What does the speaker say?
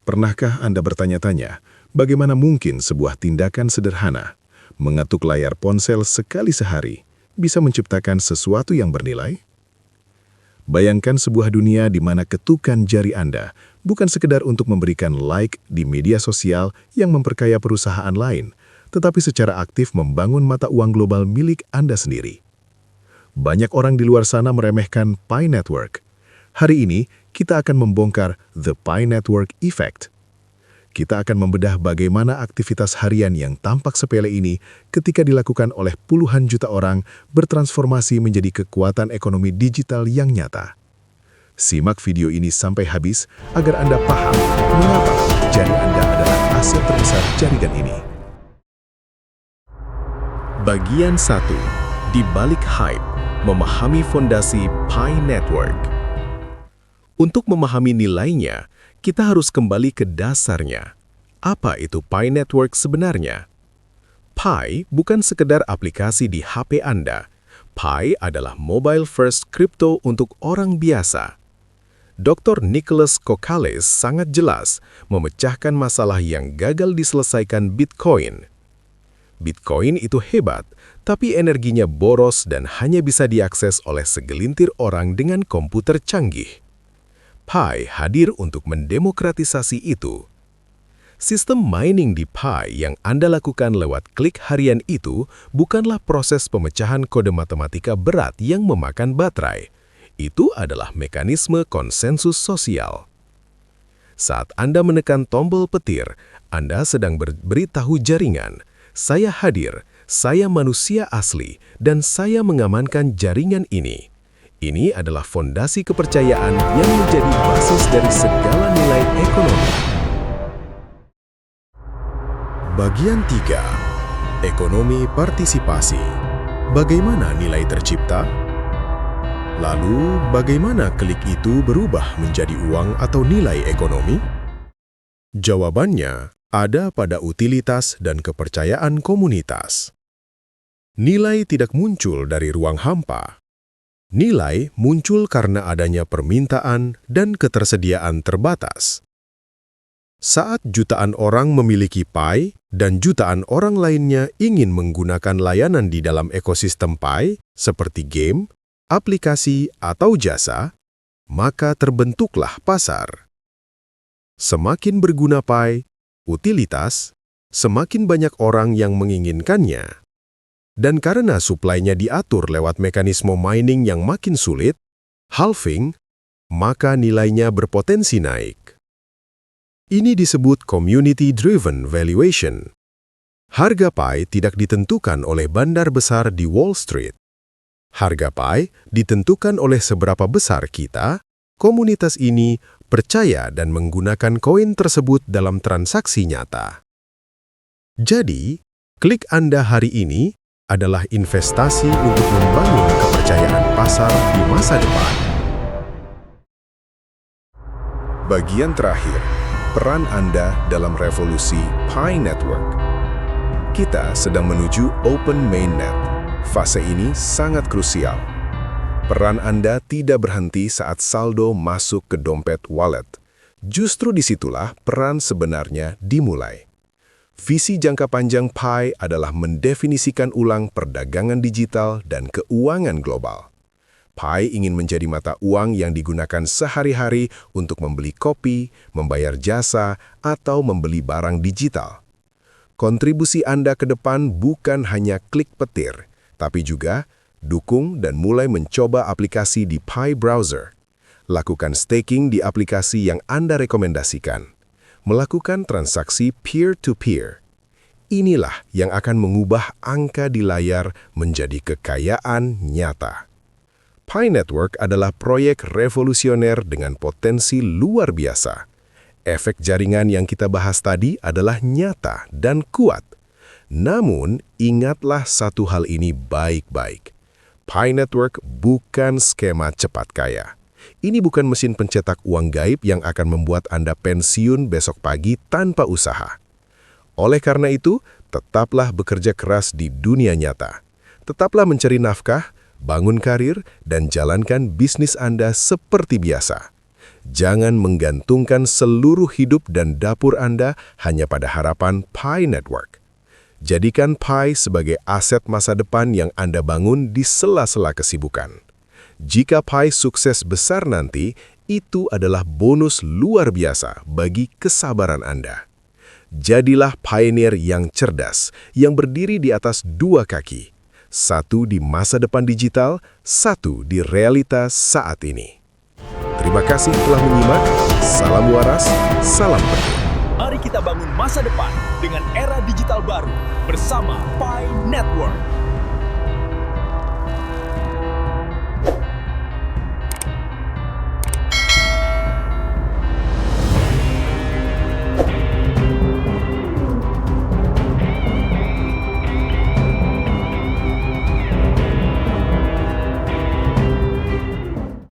Pernahkah Anda bertanya-tanya, bagaimana mungkin sebuah tindakan sederhana, mengetuk layar ponsel sekali sehari, bisa menciptakan sesuatu yang bernilai? Bayangkan sebuah dunia di mana ketukan jari Anda bukan sekedar untuk memberikan like di media sosial yang memperkaya perusahaan lain, tetapi secara aktif membangun mata uang global milik Anda sendiri. Banyak orang di luar sana meremehkan Pi Network. Hari ini, kita akan membongkar The Pi Network Effect. Kita akan membedah bagaimana aktivitas harian yang tampak sepele ini ketika dilakukan oleh puluhan juta orang bertransformasi menjadi kekuatan ekonomi digital yang nyata. Simak video ini sampai habis agar Anda paham mengapa jari Anda adalah aset terbesar jaringan ini. Bagian 1. Di balik hype, memahami fondasi Pi Network. Untuk memahami nilainya, kita harus kembali ke dasarnya. Apa itu Pi Network sebenarnya? Pi bukan sekedar aplikasi di HP Anda. Pi adalah mobile first crypto untuk orang biasa. Dr. Nicholas Kokales sangat jelas memecahkan masalah yang gagal diselesaikan Bitcoin. Bitcoin itu hebat, tapi energinya boros dan hanya bisa diakses oleh segelintir orang dengan komputer canggih. Pi hadir untuk mendemokratisasi itu. Sistem mining di Pi yang Anda lakukan lewat klik harian itu bukanlah proses pemecahan kode matematika berat yang memakan baterai. Itu adalah mekanisme konsensus sosial. Saat Anda menekan tombol petir, Anda sedang beritahu jaringan, "Saya hadir, saya manusia asli, dan saya mengamankan jaringan ini." Ini adalah fondasi kepercayaan yang menjadi basis dari segala nilai ekonomi. Bagian 3. Ekonomi partisipasi. Bagaimana nilai tercipta? Lalu, bagaimana klik itu berubah menjadi uang atau nilai ekonomi? Jawabannya ada pada utilitas dan kepercayaan komunitas. Nilai tidak muncul dari ruang hampa. Nilai muncul karena adanya permintaan dan ketersediaan terbatas. Saat jutaan orang memiliki Pi dan jutaan orang lainnya ingin menggunakan layanan di dalam ekosistem Pi, seperti game, aplikasi, atau jasa, maka terbentuklah pasar. Semakin berguna Pi, utilitas, semakin banyak orang yang menginginkannya. Dan karena suplainya diatur lewat mekanisme mining yang makin sulit, halving, maka nilainya berpotensi naik. Ini disebut community-driven valuation. Harga Pi tidak ditentukan oleh bandar besar di Wall Street. Harga Pi ditentukan oleh seberapa besar kita, komunitas ini, percaya dan menggunakan koin tersebut dalam transaksi nyata. Jadi, klik Anda hari ini adalah investasi untuk membangun kepercayaan pasar di masa depan. Bagian terakhir, peran Anda dalam revolusi Pi Network. Kita sedang menuju Open Mainnet. Fase ini sangat krusial. Peran Anda tidak berhenti saat saldo masuk ke dompet wallet. Justru disitulah peran sebenarnya dimulai. Visi jangka panjang Pi adalah mendefinisikan ulang perdagangan digital dan keuangan global. Pi ingin menjadi mata uang yang digunakan sehari-hari untuk membeli kopi, membayar jasa, atau membeli barang digital. Kontribusi Anda ke depan bukan hanya klik petir, tapi juga dukung dan mulai mencoba aplikasi di Pi Browser. Lakukan staking di aplikasi yang Anda rekomendasikan. Melakukan transaksi peer-to-peer. Inilah yang akan mengubah angka di layar menjadi kekayaan nyata. Pi Network adalah proyek revolusioner dengan potensi luar biasa. Efek jaringan yang kita bahas tadi adalah nyata dan kuat. Namun, ingatlah satu hal ini baik-baik. Pi Network bukan skema cepat kaya. Ini bukan mesin pencetak uang gaib yang akan membuat Anda pensiun besok pagi tanpa usaha. Oleh karena itu, tetaplah bekerja keras di dunia nyata. Tetaplah mencari nafkah, bangun karir, dan jalankan bisnis Anda seperti biasa. Jangan menggantungkan seluruh hidup dan dapur Anda hanya pada harapan Pi Network. Jadikan Pi sebagai aset masa depan yang Anda bangun di sela-sela kesibukan. Jika Pi sukses besar nanti, itu adalah bonus luar biasa bagi kesabaran Anda. Jadilah pioneer yang cerdas, yang berdiri di atas dua kaki. Satu di masa depan digital, satu di realitas saat ini. Terima kasih telah menyimak. Salam waras, salam penting. Mari kita bangun masa depan dengan era digital baru bersama Pi Network.